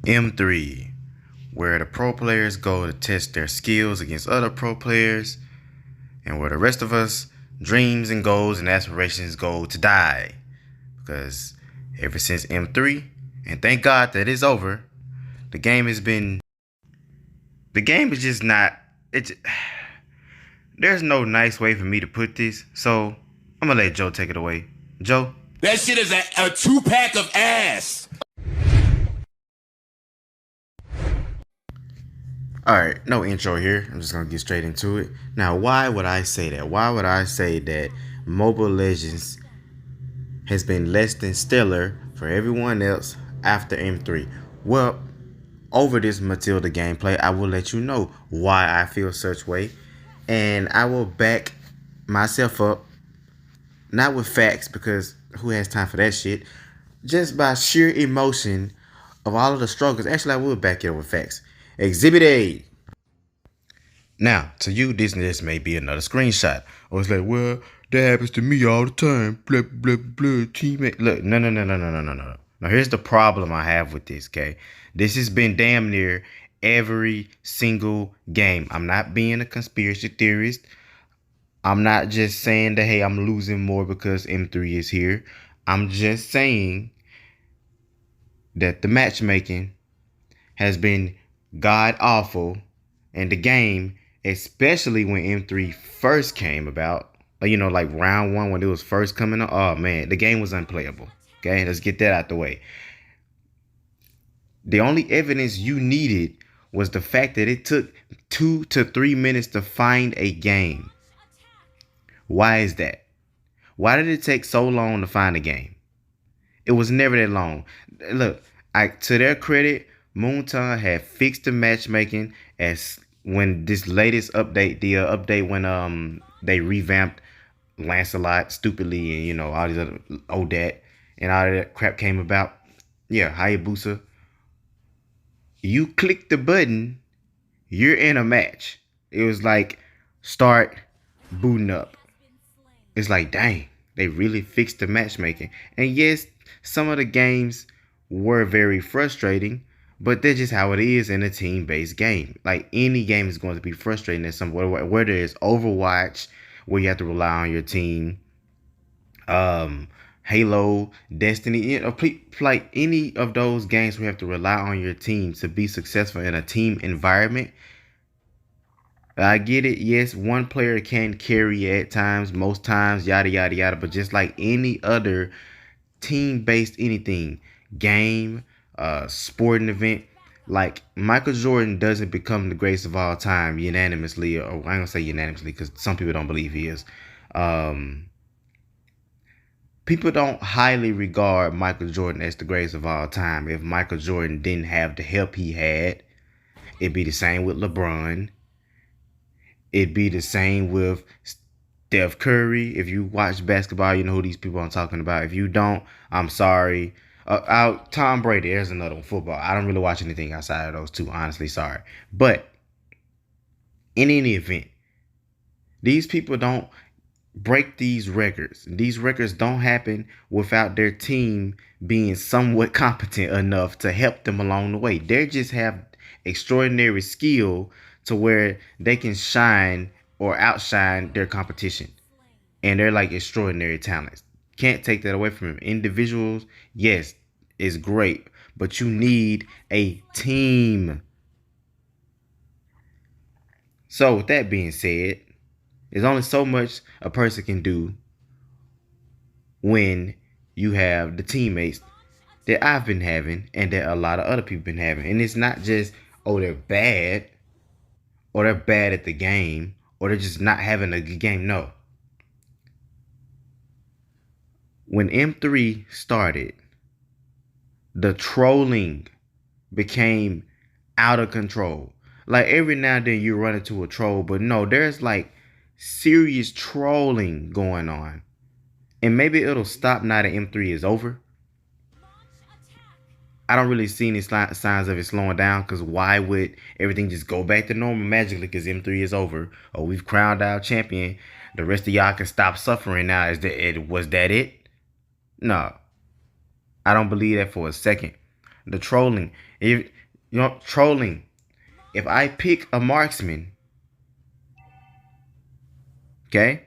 M3, where the pro players go to test their skills against other pro players, and where the rest of us dreams and goals and aspirations go to die. Because ever since M3, and thank God that it's over, the game has been. The game is just not. It's. There's no nice way for me to put this, so I'm gonna let Joe take it away. Joe? That shit is a two-pack of ass. Alright, no intro here. I'm just gonna get straight into it. Now, why would I say that? Why would I say that Mobile Legends has been less than stellar for everyone else after M3? Well, over this Matilda gameplay, I will let you know why I feel such way. And I will back myself up, not with facts, because who has time for that shit? Just by sheer emotion of all of the struggles. Actually, I will back it up with facts. Exhibit A. Now, to you, this may be another screenshot. Or it's like, well, that happens to me all the time. Blah, blah, blah, teammate. Look, no. Now, here's the problem I have with this, okay? This has been damn near every single game. I'm not being a conspiracy theorist. I'm not just saying that, hey, I'm losing more because M3 is here. I'm just saying that the matchmaking has been god-awful, and the game, especially when M3 first came about, like round one when it was first coming up, oh man, the game was unplayable. Okay, let's get that out the way. The only evidence you needed was the fact that it took 2 to 3 minutes to find a game. Why is that? Why did it take so long to find a game? It was never that long. Look, to their credit, Moonton had fixed the matchmaking as when this latest update, the update when they revamped Lancelot stupidly, and all these other Odat and all that crap came about. Yeah, Hayabusa. You click the button, you're in a match. It was like start booting up. It's like, dang, they really fixed the matchmaking. And yes, some of the games were very frustrating, but that's just how it is in a team-based game. Like, any game is going to be frustrating at some point, whether it's Overwatch, where you have to rely on your team, Halo, Destiny, like any of those games where you have to rely on your team to be successful in a team environment. I get it. Yes, one player can carry at times, most times, yada, yada, yada. But just like any other team-based anything, game, sporting event, like Michael Jordan doesn't become the greatest of all time unanimously, or I ain't gonna say unanimously because some people don't believe he is. People don't highly regard Michael Jordan as the greatest of all time. If Michael Jordan didn't have the help he had, it'd be the same with LeBron. It'd be the same with Steph Curry. If you watch basketball, you know who these people I'm talking about. If you don't, I'm sorry. Tom Brady, there's another one, football. I don't really watch anything outside of those two, honestly, sorry. But in any event, these people don't break these records. These records don't happen without their team being somewhat competent enough to help them along the way. They just have extraordinary skill to where they can shine or outshine their competition. And they're like extraordinary talents. Can't take that away from them. Individuals, yes, is great, but you need a team. So with that being said, there's only so much a person can do when you have the teammates that I've been having and that a lot of other people been having. And it's not just, oh, they're bad, or they're bad at the game, or they're just not having a good game. No. When M3 started, the trolling became out of control. Like, every now and then you run into a troll, but no, there's like serious trolling going on. And maybe it'll stop now that M3 is over. I don't really see any signs of it slowing down, because why would everything just go back to normal magically because M3 is over? Or we've crowned our champion. The rest of y'all can stop suffering now. Was that it? No. I don't believe that for a second. the trolling. If you know trolling, if I pick a marksman, okay,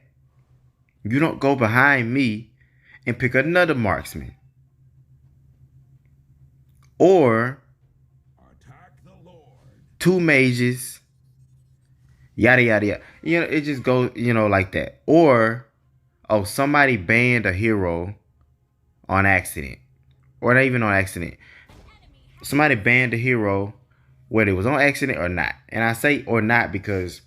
you don't go behind me and pick another marksman. Or two mages, yada yada yada. It just goes, like that. Or oh, somebody banned a hero on accident. Or not even on accident. Somebody banned a hero whether it was on accident or not. And I say or not because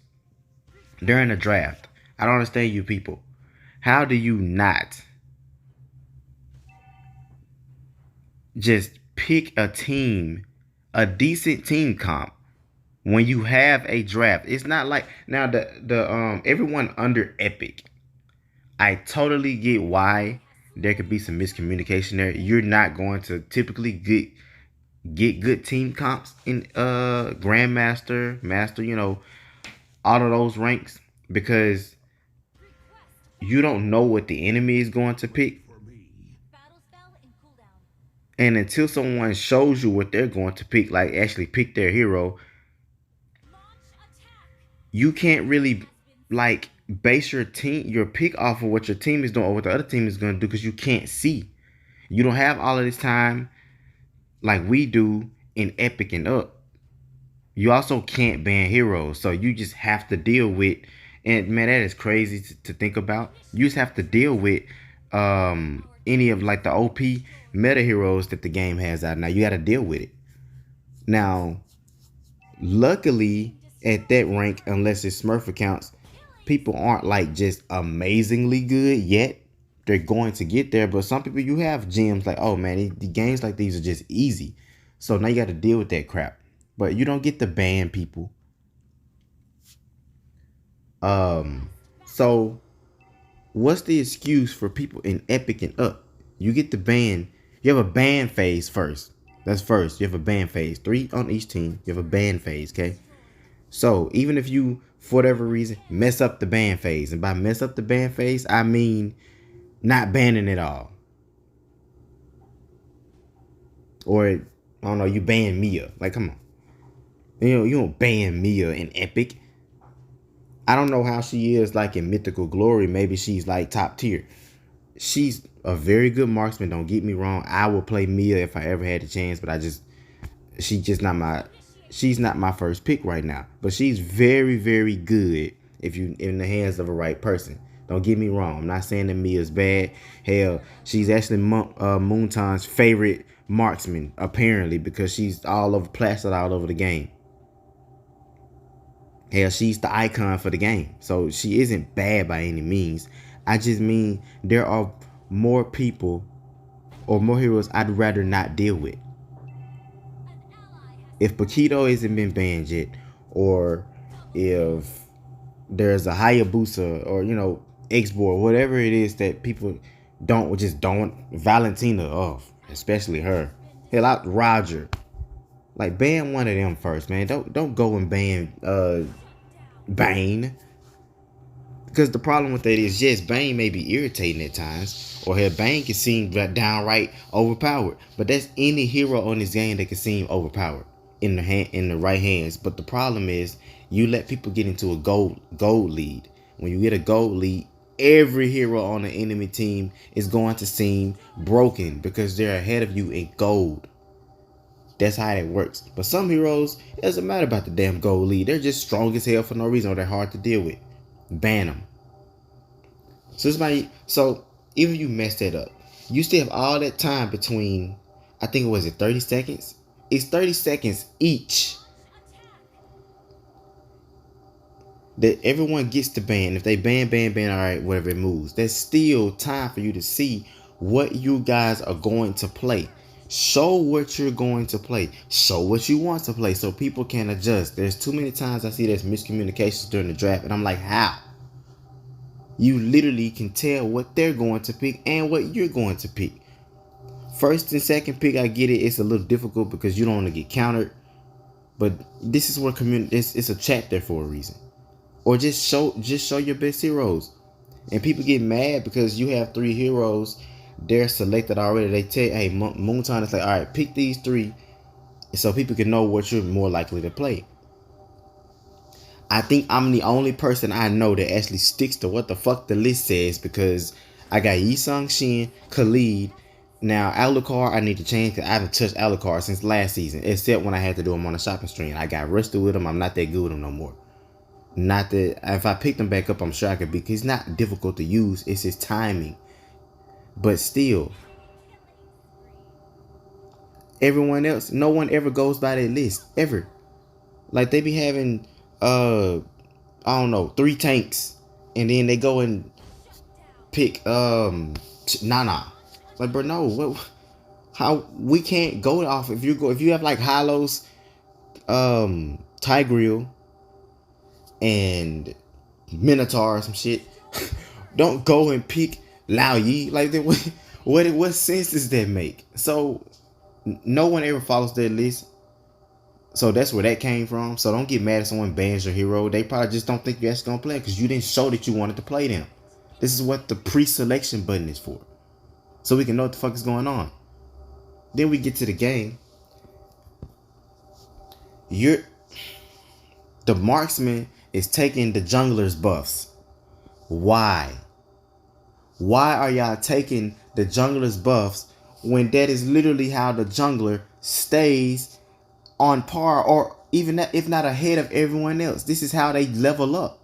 during the draft, I don't understand you people. How do you not just pick a team, a decent team comp when you have a draft? It's not like now the everyone under Epic. I totally get why there could be some miscommunication there. You're not going to typically get good team comps in Grandmaster, Master, all of those ranks because you don't know what the enemy is going to pick. And until someone shows you what they're going to pick, like actually pick their hero, you can't really like base your pick off of what your team is doing or what the other team is going to do because you can't see. You don't have all of this time like we do in Epic and up. You also can't ban heroes, so you just have to deal with. And man, that is crazy to think about. You just have to deal with any of like the OP meta heroes that the game has out now. You got to deal with it. Now, luckily at that rank, unless it's Smurf accounts, people aren't like just amazingly good yet. They're going to get there, but some people you have gems like, oh man, the games like these are just easy. So now you got to deal with that crap. But you don't get to ban people. So what's the excuse for people in Epic and up? You get the ban. You have a ban phase first. That's first. You have a ban phase. 3 on each team. You have a ban phase, okay? So even if you, for whatever reason, mess up the ban phase, and by mess up the ban phase, I mean not banning it all. Or I don't know, you ban Mia. Like, come on. You don't ban Mia in Epic. I don't know how she is like in Mythical Glory. Maybe she's like top tier. She's a very good marksman. Don't get me wrong. I will play Mia if I ever had the chance, but she's not my first pick right now. But she's very, very good if you in the hands of a right person. Don't get me wrong. I'm not saying that Mia's bad. Hell, she's actually Moonton's favorite marksman apparently because she's all over plastered all over the game. Hell, she's the icon for the game. So she isn't bad by any means. I just mean there are more people or more heroes I'd rather not deal with. If Paquito hasn't been banned yet, or if there's a Hayabusa or, X-Board, whatever it is that people don't, Valentina, especially her. Hell, out Roger. Like, ban one of them first, man. Don't go and ban Bane. Because the problem with that is, yes, Bane may be irritating at times, or hell, Bane can seem downright overpowered. But that's any hero on this game that can seem overpowered in the right hands. But the problem is, you let people get into a gold lead. When you get a gold lead, every hero on the enemy team is going to seem broken because they're ahead of you in gold. That's how it works. But some heroes, it doesn't matter about the damn gold lead. They're just strong as hell for no reason, or they're hard to deal with. Ban them. So even if you mess that up, you still have all that time between, I think it was 30 seconds? It's 30 seconds each that everyone gets to ban. If they ban, all right, whatever, it moves. There's still time for you to see what you guys are going to play. Show what you're going to play. Show what you want to play so people can adjust. There's too many times I see there's miscommunications during the draft, and I'm like, how? You literally can tell what they're going to pick and what you're going to pick. First and second pick, I get it. It's a little difficult because you don't want to get countered. But this is where it's a chat there for a reason. Or just show your best heroes. And people get mad because you have 3 heroes. They're selected already. They tell, hey, Moonton is like, all right, pick these 3. so people can know what you're more likely to play. I think I'm the only person I know that actually sticks to what the fuck the list says, because I got Yisung Shin, Khalid. Now, Alucard, I need to change because I haven't touched Alucard since last season, except when I had to do him on a shopping stream. I got rusty with him. I'm not that good with him no more. Not that if I picked him back up, I'm sure I could be. He's not difficult to use. It's his timing. But still, everyone else, no one ever goes by that list ever. Like they be having, I don't know, 3 tanks, and then they go and pick Nana. Like, bro, no, what? How we can't go off if you have like Hylos, Tigreal, and Minotaur or some shit. Don't go and pick Lao Yi. Like, what sense does that make? So no one ever follows that list. So that's where that came from. So don't get mad if someone bans your hero. They probably just don't think you're actually gonna play because you didn't show that you wanted to play them. This is what the pre-selection button is for, so we can know what the fuck is going on. Then we get to the game. The marksman is taking the jungler's buffs. Why? Why are y'all taking the jungler's buffs when that is literally how the jungler stays on par, or even if not ahead of everyone else? This is how they level up.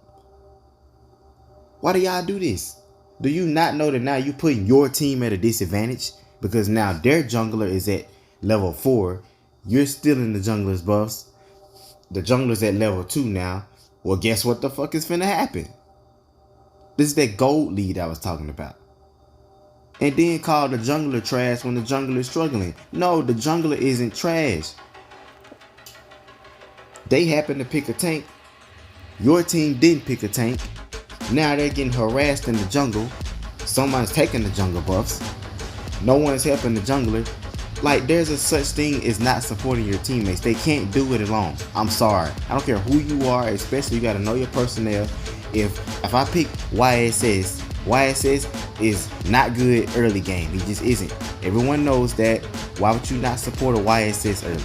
Why do y'all do this? Do you not know that now you're putting your team at a disadvantage? Because now their jungler is at level 4. You're still in the jungler's buffs. The jungler's at level 2 now. Well, guess what the fuck is finna happen? This is that gold lead I was talking about. And then call the jungler trash when the jungler is struggling. No, the jungler isn't trash. They happen to pick a tank. Your team didn't pick a tank. Now they're getting harassed in the jungle. Someone's taking the jungle buffs. No one's helping the jungler. Like, there's a such thing as not supporting your teammates. They can't do it alone. I'm sorry. I don't care who you are, especially you gotta know your personnel. If I pick YSS is not good early game. He just isn't. Everyone knows that. Why would you not support a YSS early?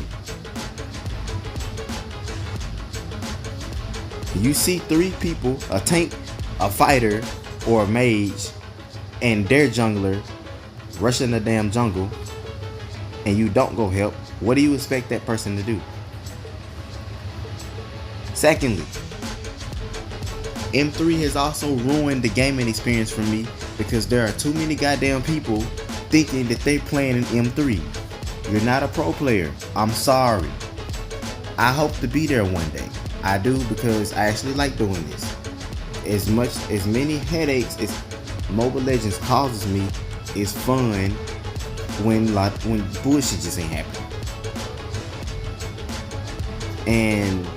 You see 3 people, a tank, a fighter, or a mage, and their jungler rushing the damn jungle, and you don't go help. What do you expect that person to do? Secondly, M3 has also ruined the gaming experience for me because there are too many goddamn people thinking that they're playing in M3. You're not a pro player. I'm sorry. I hope to be there one day. I do, because I actually like doing this. As many headaches as Mobile Legends causes me, it's fun when bullshit just ain't happening. And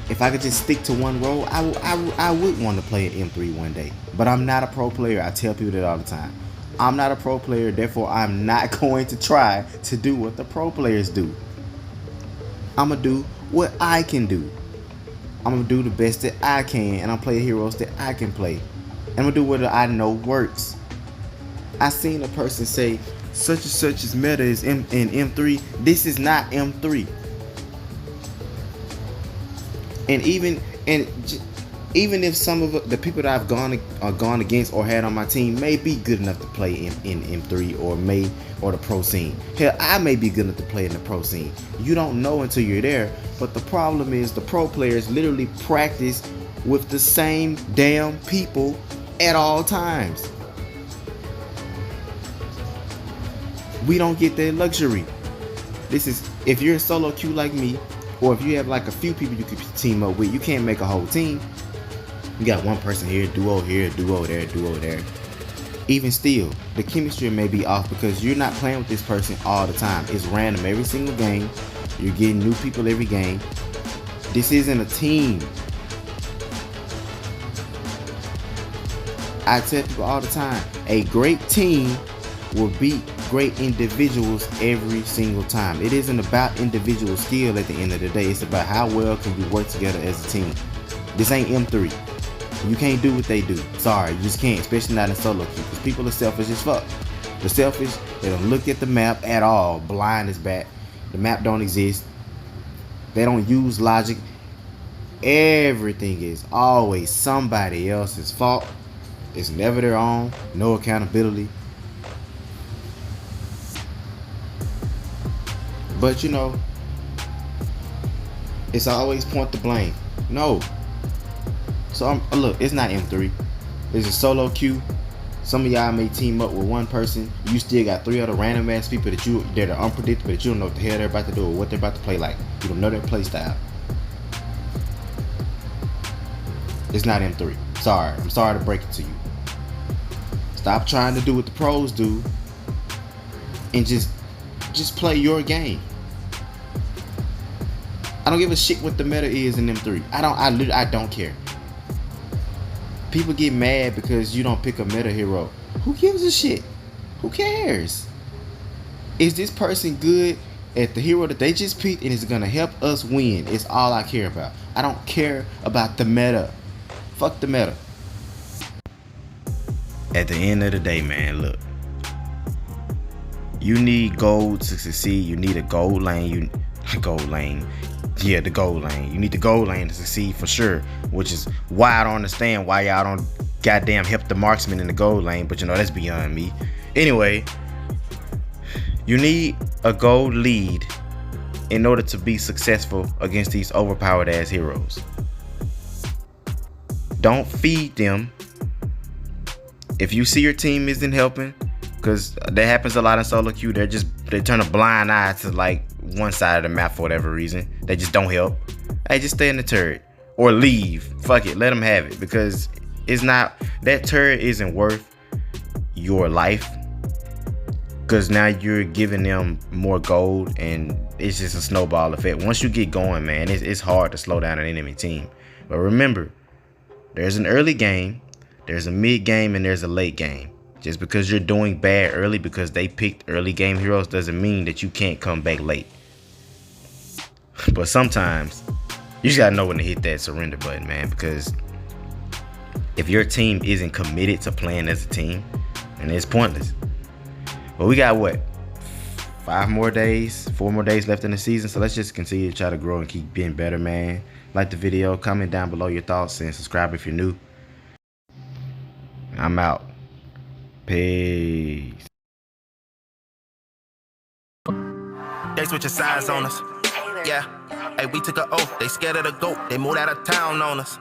if I could just stick to one role, I would want to play at M3 one day. But I'm not a pro player. I tell people that all the time. I'm not a pro player, therefore I'm not going to try to do what the pro players do. I'm going to do what I can do. I'm going to do the best that I can, and I'm play heroes that I can play. And I'm going to do what I know works. I seen a person say, such and such as meta is in M3. This is not M3. And even if some of the people that I've gone against or had on my team may be good enough to play in M3 or the pro scene. Hell, I may be good enough to play in the pro scene. You don't know until you're there. But the problem is the pro players literally practice with the same damn people at all times. We don't get that luxury. This is, if you're a solo queue like me, or if you have like a few people you could team up with, you can't make a whole team. You got one person here, duo there, duo there. Even still, the chemistry may be off because you're not playing with this person all the time. It's random every single game. You're getting new people every game. This isn't a team. I tell people all the time, a great team will beat great individuals every single time. It isn't about individual skill at the end of the day. It's about how well can you work together as a team. This ain't M3. You can't do what they do. Sorry, you just can't, especially not in solo queue, because people are selfish as fuck. They're selfish. They don't look at the map at all. Blind as bat. The map don't exist. They don't use logic. Everything is always somebody else's fault. It's never their own. No accountability. But it's always point the blame. No. So look, it's not M3. It's a solo queue. Some of y'all may team up with one person. You still got 3 other random ass people that are unpredictable, that you don't know what the hell they're about to do or what they're about to play like. You don't know their play style. It's not M3. Sorry. I'm sorry to break it to you. Stop trying to do what the pros do and just play your game. I don't give a shit what the meta is in M3. I don't care. People get mad because you don't pick a meta hero. Who gives a shit? Who cares? Is this person good at the hero that they just picked and is gonna help us win? It's all I care about. I don't care about the meta. Fuck the meta. At the end of the day, man, look. You need gold to succeed. You need a gold lane. Gold lane. Yeah, the gold lane. You need the gold lane to succeed for sure. Which is why I don't understand why y'all don't goddamn help the marksman in the gold lane. But that's beyond me. Anyway, you need a gold lead in order to be successful against these overpowered ass heroes. Don't feed them. If you see your team isn't helping, because that happens a lot in solo queue, they turn a blind eye to like one side of the map for whatever reason. They just don't help. Hey, just stay in the turret or leave. Fuck it, let them have it, because it's not, that turret isn't worth your life, because now you're giving them more gold and it's just a snowball effect. Once you get going, man, it's hard to slow down an enemy team. But remember, there's an early game, there's a mid game, and there's a late game. Just because you're doing bad early because they picked early game heroes doesn't mean that you can't come back late. But sometimes you just gotta know when to hit that surrender button, man, because if your team isn't committed to playing as a team, then it's pointless. But we got what? 4 more days left in the season, so let's just continue to try to grow and keep being better, man. Like the video, comment down below your thoughts, and subscribe if you're new. I'm out. Peace. They switching sides on us. Yeah. Hey, we took an oath. They scared of the goat. They moved out of town on us.